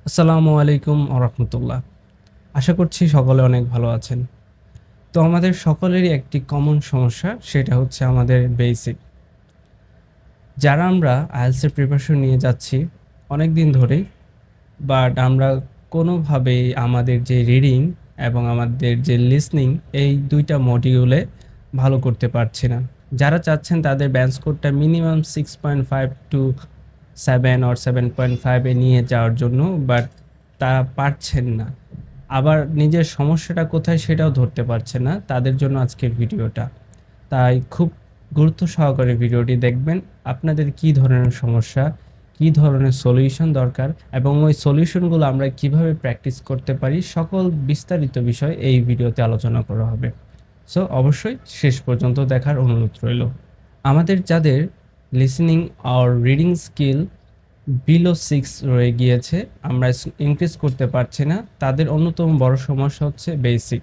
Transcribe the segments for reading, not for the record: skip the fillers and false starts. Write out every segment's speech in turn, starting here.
আসসালামু আলাইকুম রাহমাতুল্লাহ। আশা করছি সকলে অনেক ভালো আছেন। তো আমাদের সকলেরই একটি কমন সমস্যা, সেটা হচ্ছে আমাদের বেসিক। যারা আমরা আইএলটিএস এর প্রিপারেশন নিয়ে যাচ্ছি অনেক দিন ধরেই, বাট আমরা কোনোভাবেই আমাদের যে রিডিং এবং আমাদের যে লিসনিং, এই ২টা মডিউলে ভালো করতে পারছি না। যারা চাচ্ছেন তাদের ব্যান্ড স্কোরটা মিনিমাম 6.5 টু 7 অর 7.5 এ নিয়ে যাওয়ার জন্য, বাট তারা পারছেন না। আবার নিজের সমস্যাটা কোথায় সেটাও ধরতে পারছে না। তাদের জন্য আজকের ভিডিওটা। তাই খুব গুরুত্ব সহকারে ভিডিওটি দেখবেন। আপনাদের কী ধরনের সমস্যা, কী ধরনের সলিউশন দরকার এবং ওই সলিউশনগুলো আমরা কিভাবে প্র্যাকটিস করতে পারি, সকল বিস্তারিত বিষয় এই ভিডিওতে আলোচনা করা হবে। সো অবশ্যই শেষ পর্যন্ত দেখার অনুরোধ রইল। আমাদের যাদের listening are reading skill below 6 রয়ে গিয়েছে, আমরা ইনক্রিজ করতে পারছি না, তাদের অন্যতম বড় সমস্যা হচ্ছে বেসিক।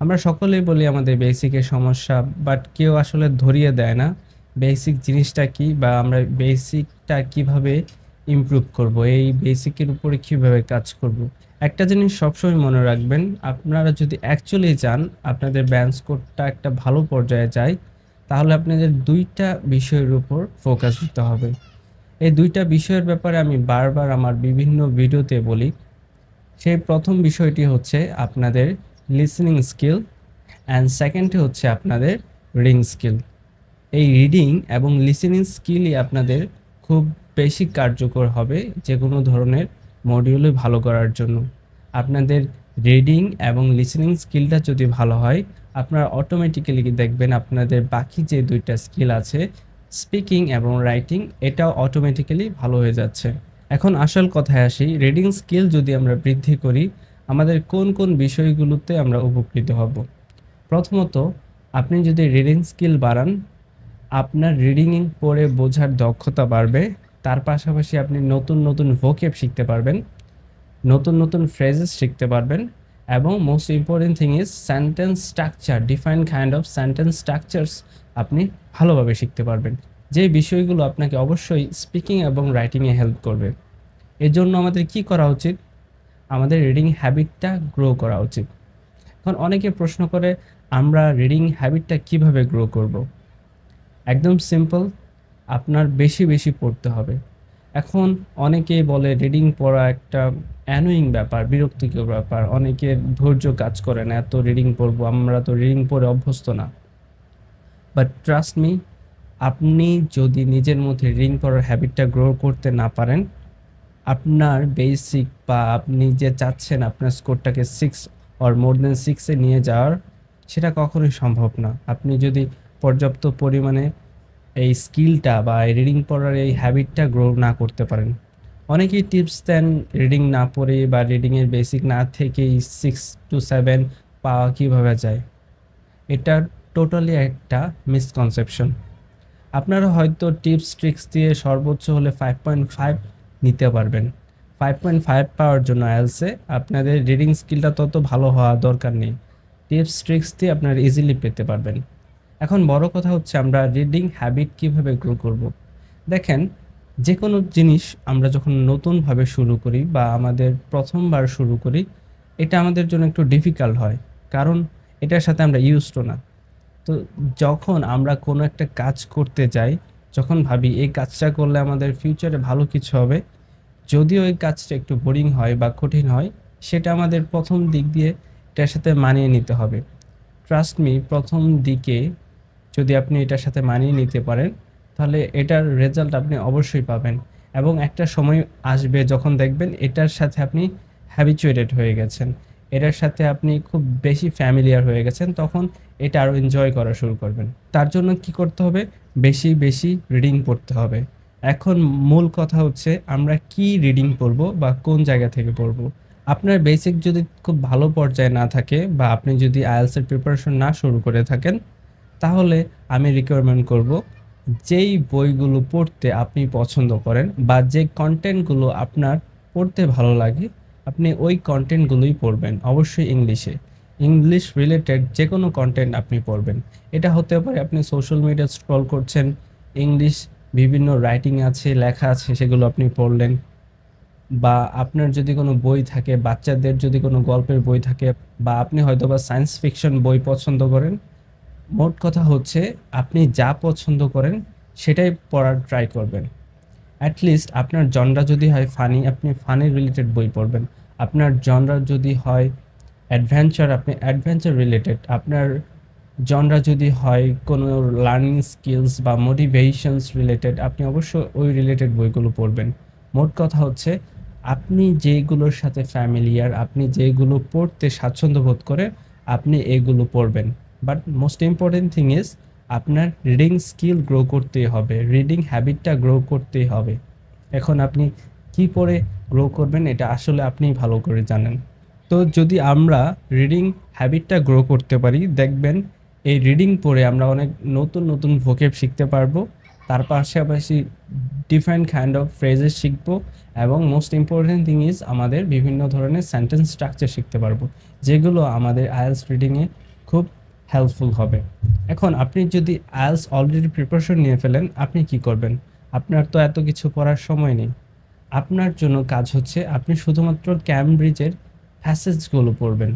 আমরা সকলেই বলি আমাদের বেসিকের সমস্যা, বাট কেউ আসলে ধরিয়ে দেয় না বেসিক জিনিসটা কি, বা আমরা বেসিকটা কিভাবে ইমপ্রুভ করব, এই বেসিকের উপরে কিভাবে কাজ করব। একটা জিনিস সবসময় মনে রাখবেন, আপনারা যদি অ্যাকচুয়ালি চান আপনাদের ব্যান্ড স্কোরটা একটা ভালো পর্যায়ে যায়, তাহলে আপনাদের ২টা বিষয়ের উপর ফোকাস দিতে হবে। এই ২টা বিষয়ের ব্যাপারে আমি বারবার আমার বিভিন্ন ভিডিওতে বলি। সেই প্রথম বিষয়টি হচ্ছে আপনাদের লিসেনিং স্কিল, অ্যান্ড সেকেন্ডটি হচ্ছে আপনাদের রিডিং স্কিল। এই রিডিং এবং লিসেনিং স্কিলই আপনাদের খুব বেশি কার্যকর হবে যে কোনো ধরনের মডিউলে ভালো করার জন্য। আপনাদের রিডিং এবং লিসেনিং স্কিলটা যদি ভালো হয়, আপনারা অটোমেটিক্যালি দেখবেন আপনাদের বাকি যে ২টা স্কিল আছে, স্পিকিং এবং রাইটিং, এটাও অটোমেটিক্যালি ভালো হয়ে যাচ্ছে। এখন আসল কথায় আসি, রিডিং স্কিল যদি আমরা বৃদ্ধি করি, আমাদের কোন কোন বিষয়গুলোতে আমরা উপকৃত হব। প্রথমত, আপনি যদি রিডিং স্কিল বাড়ান, আপনার রিডিং পড়ে বোঝার দক্ষতা বাড়বে। তার পাশাপাশি আপনি নতুন নতুন ভোকেব শিখতে পারবেন, নতুন নতুন ফ্রেজেস শিখতে পারবেন, এবং most important thing is sentence structure, define kind of sentence structures আপনি ভালোভাবে শিখতে পারবেন, যে বিষয়গুলো আপনাকে অবশ্যই স্পিকিং এবং রাইটিংয়ে হেল্প করবে। এর জন্য আমাদের কি করা উচিত? আমাদের রিডিং হ্যাবিটটা গ্রো করা উচিত। এখন অনেকে প্রশ্ন করে, আমরা রিডিং হ্যাবিটটা কিভাবে গ্রো করব? একদম সিম্পল, আপনার বেশি বেশি পড়তে হবে। এখন অনেকেই বলে রিডিং পড়া একটা অ্যানোয়িং ব্যাপার, বিরক্তিকর ব্যাপার, অনেকের ধৈর্য কাজ করে না, এত রিডিং পড়বো, আমরা তো রিডিং পড়ে অভ্যস্ত না। বাট ট্রাস্ট মি, আপনি যদি নিজের মধ্যে রিডিং পড়ার হ্যাবিটটা গ্রো করতে না পারেন, আপনার বেসিক বা আপনি যে চাচ্ছেন আপনার স্কোরটাকে 6 অর মোর দ্যান 6 এ নিয়ে যাওয়ার, সেটা কখনোই সম্ভব না। আপনি যদি পর্যাপ্ত পরিমাণে এই স্কিলটা বা রিডিং পড়ার এই হ্যাবিটটা গ্রো না করতে পারেন। অনেকেই টিপস দেন রিডিং না পড়ে বা রিডিংয়ের বেসিক না থেকেই 6 টু 7 পাওয়া কীভাবে যায়। এটা টোটালি একটা মিসকনসেপশন। আপনারা হয়তো টিপস ট্রিক্স দিয়ে সর্বোচ্চ হলে 5.5 নিতে পারবেন। 5.5 পাওয়ার জন্য আইএলটিএসে আপনাদের রিডিং স্কিলটা তত ভালো হওয়া দরকার নেই। টিপস ট্রিক্স দিয়ে আপনারা ইজিলি পেতে পারবেন। এখন বড় কথা হচ্ছে আমরা রিডিং হ্যাবিট কিভাবে গ্রো করব। দেখেন, যে কোনো জিনিস আমরা যখন নতুনভাবে শুরু করি বা আমাদের প্রথমবার শুরু করি, এটা আমাদের জন্য একটু ডিফিকাল্ট হয়, কারণ এটার সাথে আমরা ইউজড না। তো যখন আমরা কোনো একটা কাজ করতে যাই, যখন ভাবি এই কাজটা করলে আমাদের ফিউচারে ভালো কিছু হবে, যদিও এই কাজটা একটু বোরিং হয় বা কঠিন হয়, সেটা আমাদের প্রথম দিক দিয়ে এটার সাথে মানিয়ে নিতে হবে। ট্রাস্ট মি, প্রথম দিকে যদি আপনি এটার সাথে মানিয়ে নিতে পারেন, তাহলে এটার রেজাল্ট আপনি অবশ্যই পাবেন, এবং একটা সময় আসবে যখন দেখবেন এটার সাথে আপনি হ্যাবিচুয়েটেড হয়ে গেছেন, এটার সাথে আপনি খুব বেশি ফ্যামিলিয়ার হয়ে গেছেন, তখন এটা আরও এনজয় করা শুরু করবেন। তার জন্য কি করতে হবে? বেশি বেশি রিডিং পড়তে হবে। এখন মূল কথা হচ্ছে আমরা কি রিডিং পড়ব বা কোন জায়গা থেকে পড়ব। আপনার বেসিক যদি খুব ভালো পর্যায়ে না থাকে বা আপনি যদি আইএলটিএস এর প্রিপারেশন না শুরু করে থাকেন, তাহলে আমি রিকমেন্ড করব, যেই বইগুলো পড়তে আপনি পছন্দ করেন বা যে কন্টেন্টগুলো আপনার পড়তে ভালো লাগে, আপনি ওই কন্টেন্টগুলোই পড়বেন, অবশ্যই ইংলিশে। ইংলিশ রিলেটেড যে কোনো কন্টেন্ট আপনি পড়বেন। এটা হতে পারে আপনি সোশ্যাল মিডিয়া স্ক্রল করছেন, ইংলিশ বিভিন্ন রাইটিং আছে, লেখা আছে, সেগুলো আপনি পড়লেন। বা আপনার যদি কোনো বই থাকে, বাচ্চাদের যদি কোনো গল্পের বই থাকে, বা আপনি হয়তোবা সায়েন্স ফিকশন বই পছন্দ করেন, মোট কথা হচ্ছে আপনি যা পছন্দ করেন সেটাই পড়ার ট্রাই করবেন। অ্যাট লিস্ট আপনার জনরা যদি হয় ফানি, আপনি ফানি রিলেটেড বই পড়বেন। আপনার জনরা যদি হয় অ্যাডভেঞ্চার, আপনি অ্যাডভেঞ্চার রিলেটেড। আপনার জনরা যদি হয় কোনো লার্নিং স্কিলস বা মোটিভেশনস রিলেটেড, আপনি অবশ্যই ওই রিলেটেড বইগুলো পড়বেন। মোট কথা হচ্ছে আপনি যেইগুলোর সাথে ফ্যামিলিয়ার, আপনি যেইগুলো পড়তে স্বাচ্ছন্দ্য বোধ করেন, আপনি এগুলো পড়বেন। But most important thing is আপনার রিডিং স্কিল গ্রো করতেই হবে, রিডিং হ্যাবিটটা গ্রো করতেই হবে। এখন আপনি কি পড়ে গ্রো করবেন এটা আসলে আপনিই ভালো করে জানেন। তো যদি আমরা রিডিং হ্যাবিটটা গ্রো করতে পারি, দেখবেন এই রিডিং পড়ে আমরা অনেক নতুন নতুন ভোকেব শিখতে পারবো, তার পাশাপাশি ডিফারেন্ট কাইন্ড অফ ফ্রেজেস শিখবো, এবং মোস্ট ইম্পর্টেন্ট থিং ইজ আমাদের বিভিন্ন ধরনের সেন্টেন্স স্ট্রাকচার শিখতে পারবো, যেগুলো আমাদের আইএলটিএস রিডিংয়ে খুব হেল্পফুল হবে। এখন আপনি যদি আইএলটিএস অলরেডি প্রিপারেশন নিয়ে ফেলেন, আপনি কি করবেন? আপনার তো এত কিছু পড়ার সময় নেই। আপনার জন্য কাজ হচ্ছে আপনি শুধুমাত্র ক্যামব্রিজের প্যাসেজগুলো পড়বেন।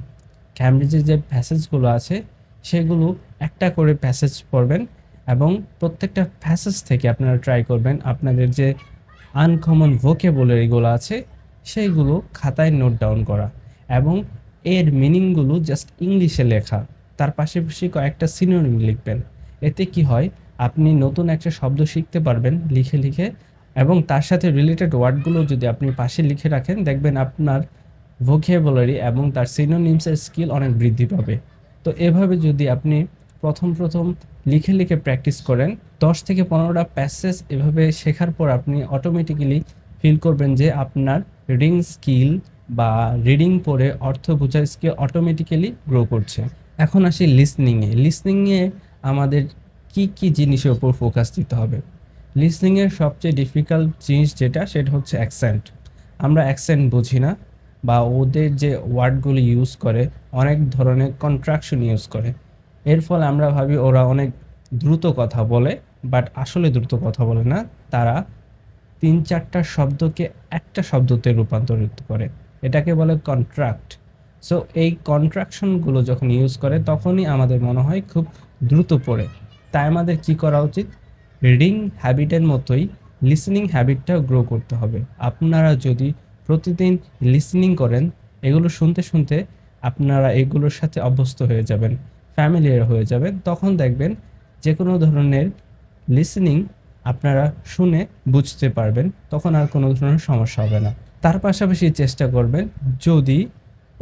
ক্যামব্রিজের যে প্যাসেজগুলো আছে সেগুলো একটা করে প্যাসেজ পড়বেন, এবং প্রত্যেকটা প্যাসেজ থেকে আপনারা ট্রাই করবেন আপনাদের যে আনকমন ভোকাবুলারিগুলো আছে সেইগুলো খাতায় নোট ডাউন করা, এবং এর মিনিংগুলো জাস্ট ইংলিশে লেখা, তার পাশাপাশি কয়েকটা সিনোনিম লিখবেন। এতে কি হয়, আপনি নতুন একটা শব্দ শিখতে পারবেন লিখে লিখে, এবং তার সাথে রিলেটেড ওয়ার্ডগুলো যদি আপনি পাশে লিখে রাখেন, দেখবেন আপনার ভোকাবুলারি এবং তার সিনোনিমসের স্কিল অনেক বৃদ্ধি পাবে। তো এভাবে যদি আপনি প্রথম লিখে লিখে প্র্যাকটিস করেন, 10 থেকে 15টা প্যাসেজ এভাবে শেখার পর আপনি অটোমেটিক্যালি ফিল করবেন যে আপনার রিডিং স্কিল বা রিডিং পড়ে অর্থ বোঝার স্কিল অটোমেটিক্যালি গ্রো করছে। এখন আসি লিসনিংয়ে। লিসনিংয়ে আমাদের কি কি জিনিসের উপর ফোকাস দিতে হবে? লিসনিংয়ের সবচেয়ে ডিফিকাল্ট জিনিস যেটা, সেটা হচ্ছে অ্যাকসেন্ট। আমরা অ্যাকসেন্ট বুঝি না, বা ওদের যে ওয়ার্ডগুলো ইউজ করে অনেক ধরনের কন্ট্রাকশন ইউজ করে, এর ফলে আমরা ভাবি ওরা অনেক দ্রুত কথা বলে, বাট আসলে দ্রুত কথা বলে না। তারা 3-4টা শব্দকে একটা শব্দতে রূপান্তরিত করে, এটাকে বলে কন্ট্রাক্ট। সো এই কন্ট্রাকশনগুলো যখন ইউজ করে তখনই আমাদের মনে হয় খুব দ্রুত পড়ে। তাই আমাদের কি করা উচিত? রিডিং হ্যাবিটের মতোই লিসনিং হ্যাবিটটাও গ্রো করতে হবে। আপনারা যদি প্রতিদিন লিসনিং করেন, এগুলো শুনতে শুনতে আপনারা এগুলোর সাথে অভ্যস্ত হয়ে যাবেন, ফ্যামিলিয়ার হয়ে যাবেন, তখন দেখবেন যে কোনো ধরনের লিসনিং আপনারা শুনে বুঝতে পারবেন, তখন আর কোনো ধরনের সমস্যা হবে না। তার পাশাপাশি চেষ্টা করবেন যদি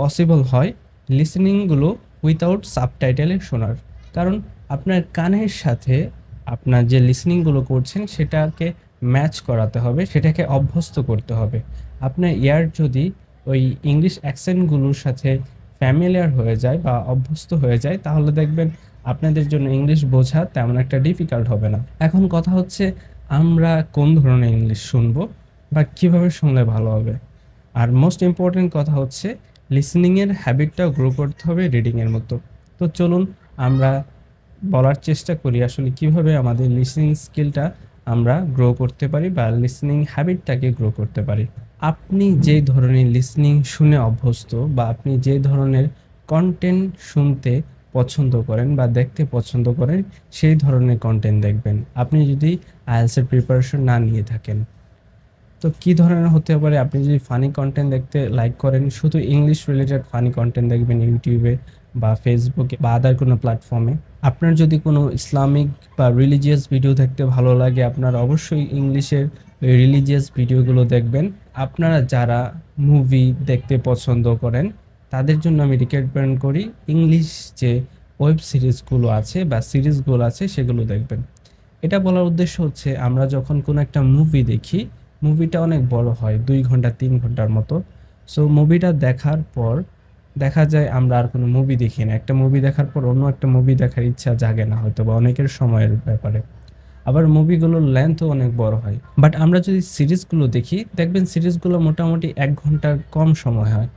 পসিবল হয় লিসনিংগুলো উইথাউট সাবটাইটেলে শোনার, কারণ আপনার কানের সাথে আপনার যে লিসনিংগুলো করছেন সেটাকে ম্যাচ করাতে হবে, সেটাকে অভ্যস্ত করতে হবে। আপনার ইয়ার যদি ওই ইংলিশ অ্যাকসেন্টগুলোর সাথে ফ্যামিলিয়ার হয়ে যায় বা অভ্যস্ত হয়ে যায়, তাহলে দেখবেন আপনাদের জন্য ইংলিশ বোঝা তেমন একটা ডিফিকাল্ট হবে না। এখন কথা হচ্ছে আমরা কোন ধরনের ইংলিশ শুনবো বা কিভাবে শুনলে ভালো হবে। আর মোস্ট ইম্পর্টেন্ট কথা হচ্ছে লিসনিংয়ের হ্যাবিটটাও গ্রো করতে হবে রিডিংয়ের মতো। তো চলুন আমরা বলার চেষ্টা করি আসলে কিভাবে আমাদের লিসনিং স্কিলটা আমরা গ্রো করতে পারি বা লিসনিং হ্যাবিটটাকে গ্রো করতে পারি। আপনি যে ধরনের লিসনিং শুনে অভ্যস্ত বা আপনি যে ধরনের কন্টেন্ট শুনতে পছন্দ করেন বা দেখতে পছন্দ করেন, সেই ধরনের কন্টেন্ট দেখবেন। আপনি যদি আইএলটিএস এর প্রিপারেশন না নিয়ে থাকেন, তো কি ধরনের হতে পারে? আপনি যদি ফানি কন্টেন্ট দেখতে লাইক করেন, শুধু ইংলিশ রিলেটেড ফানি কন্টেন্ট দেখবেন ইউটিউবে বা ফেসবুকে বা আদার কোনো প্ল্যাটফর্মে। আপনার যদি কোনো ইসলামিক বা রিলিজিয়াস ভিডিও দেখতে ভালো লাগে, আপনারা অবশ্যই ইংলিশের রিলিজিয়াস ভিডিওগুলো দেখবেন। আপনারা যারা মুভি দেখতে পছন্দ করেন তাদের জন্য আমি রিকমেন্ড করি ইংলিশ যে ওয়েব সিরিজগুলো আছে বা সিরিজগুলো আছে সেগুলো দেখবেন। এটা বলার উদ্দেশ্য হচ্ছে আমরা যখন কোনো একটা মুভি দেখি, মুভিটা অনেক বড় হয়, 2 ঘন্টা 3 ঘন্টার মতো। সো মুভিটা দেখার পর দেখা যায় আমরা আর কোনো মুভি দেখি না। একটা মুভি দেখার পর অন্য একটা মুভি দেখার ইচ্ছা জাগে না হয়তো, বা অনেকের সময়ের ব্যাপারে। আবার মুভিগুলোর লেন্থও অনেক বড় হয়। বাট আমরা যদি সিরিজগুলো দেখি, দেখবেন সিরিজগুলো মোটামুটি 1 ঘন্টার কম সময় হয়।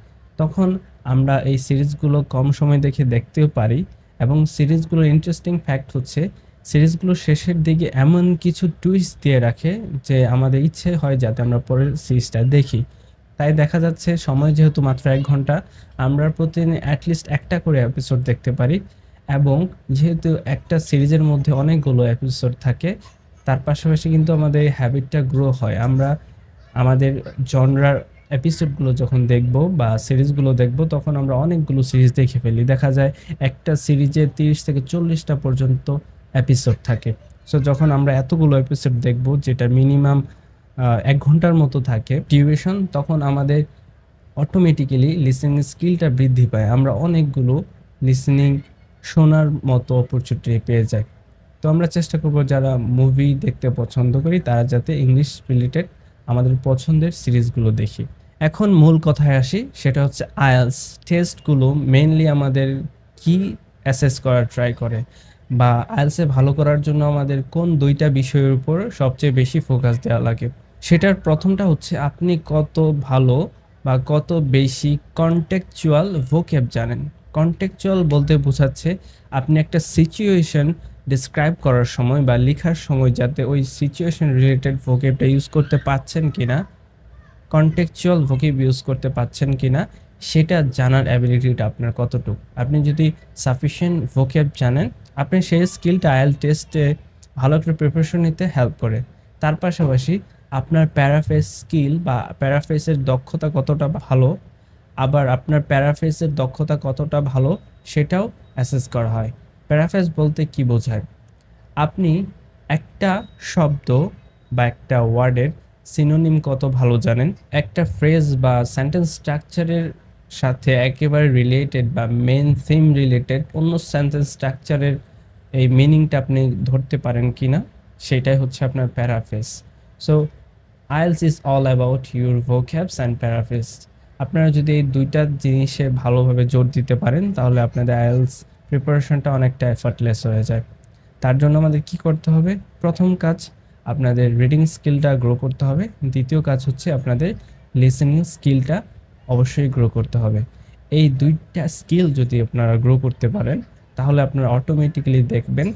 তখন আমরা এই সিরিজগুলো কম সময় দেখে দেখতেও পারি, এবং সিরিজগুলোর ইন্টারেস্টিং ফ্যাক্ট হচ্ছে সিরিজগুলো শেষের দিকে এমন কিছু টুইস্ট দিয়ে রাখে যে আমাদের ইচ্ছে হয় যাতে আমরা পরের সিরিজটা দেখি। তাই দেখা যাচ্ছে সময় যেহেতু মাত্র 1 ঘন্টা, আমরা প্রতিদিন অ্যাটলিস্ট একটা করে এপিসোড দেখতে পারি। এবং যেহেতু একটা সিরিজের মধ্যে অনেকগুলো এপিসোড থাকে, তার পাশাপাশি কিন্তু আমাদের এই হ্যাবিটটা গ্রো হয়। আমরা আমাদের জনরার এপিসোডগুলো যখন দেখব বা সিরিজগুলো দেখব, তখন আমরা অনেকগুলো সিরিজ দেখে ফেলি। দেখা যায় একটা সিরিজে 30 থেকে 40টা পর্যন্ত এপিসোড থাকে। সো যখন আমরা এতগুলো এপিসোড দেখব, যেটা মিনিমাম 1 ঘন্টার মতো থাকে ডিউরেশন, তখন আমাদের অটোমেটিক্যালি লিসেনিং স্কিলটা বৃদ্ধি পায়। আমরা অনেকগুলো লিসেনিং শোনার মতো অপরচুনিটি পেয়ে যাই। তো আমরা চেষ্টা করব যারা মুভি দেখতে পছন্দ করি তারা যাতে ইংলিশ রিলেটেড আমাদের পছন্দের সিরিজগুলো দেখি। এখন মূল কথায় আসি, সেটা হচ্ছে আইএলটিএস টেস্টগুলো মেইনলি আমাদের কি অ্যাসেস করার ট্রাই করে, বা আইএলটিএসে ভালো করার জন্য আমাদের কোন 2টা বিষয়ের উপর সবচেয়ে বেশি ফোকাস দেওয়া লাগে। সেটার প্রথমটা হচ্ছে আপনি কত ভালো বা কত বেশি কনটেক্সচুয়াল ভোক্যাব জানেন। কনটেক্সচুয়াল বলতে বোঝাচ্ছে আপনি একটা সিচুয়েশন ডিসক্রাইব করার সময় বা লেখার সময় যাতে ওই সিচুয়েশন রিলেটেড ভোক্যাবটা ইউজ করতে পারছেন কিনা, কনটেক্সচুয়াল ভোক্যাব ইউজ করতে পারছেন কিনা, সেটা জানার অ্যাবিলিটিটা আপনার কতটুকু। আপনি যদি সাফিসিয়েন্ট ভোক্যাব জানেন, আপনি সেই স্কিলটা আইএলটিএস টেস্টে ভালো করে প্রিপারেশন নিতে হেল্প করে। তার পাশাপাশি আপনার প্যারাফ্রেজ স্কিল বা প্যারাফ্রেজের দক্ষতা কতটা ভালো, আবার আপনার প্যারাফ্রেজের দক্ষতা কতটা ভালো সেটাও অ্যাসেস করা হয়। প্যারাফ্রেজ বলতে কি বোঝায়? আপনি একটা শব্দ বা একটা ওয়ার্ডের সিনোনিম কত ভালো জানেন, একটা ফ্রেজ বা সেন্টেন্স স্ট্রাকচারের সাথে একেবারে রিলেটেড বা মেন থিম রিলেটেড অন্য সেন্টেন্স স্ট্রাকচারের এই মিনিংটা আপনি ধরতে পারেন কিনা, সেটাই হচ্ছে আপনার paraphrase. So IELTS is all about your vocabs and paraphrase. আপনারা যদি এই 2টা জিনিসে ভালোভাবে জোর দিতে পারেন, তাহলে আপনাদের আইএলটিএস প্রিপারেশনটা অনেকটা এফর্টলেস হয়ে যায়। তার জন্য আমাদের কি করতে হবে? প্রথম কাজ আপনাদের রিডিং স্কিলটা গ্রো করতে হবে। দ্বিতীয় কাজ হচ্ছে আপনাদের লিসেনিং স্কিলটা অবশ্যই গ্রো করতে হবে। এই 2টা স্কিল যদি আপনারা গ্রো করতে পারেন, তাহলে আপনারা অটোমেটিক্যালি দেখবেন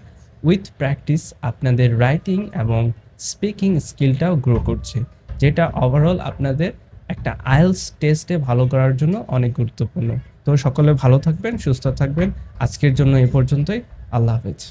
উইথ প্র্যাকটিস আপনাদের রাইটিং এবং স্পিকিং স্কিলটাও গ্রো করছে, যেটা ওভারঅল আপনাদের একটা আইএলটিএস টেস্টে ভালো করার জন্য অনেক গুরুত্বপূর্ণ। তো সকলে ভালো থাকবেন, সুস্থ থাকবেন। আজকের জন্য এ পর্যন্তই। আল্লাহ হাফেজ।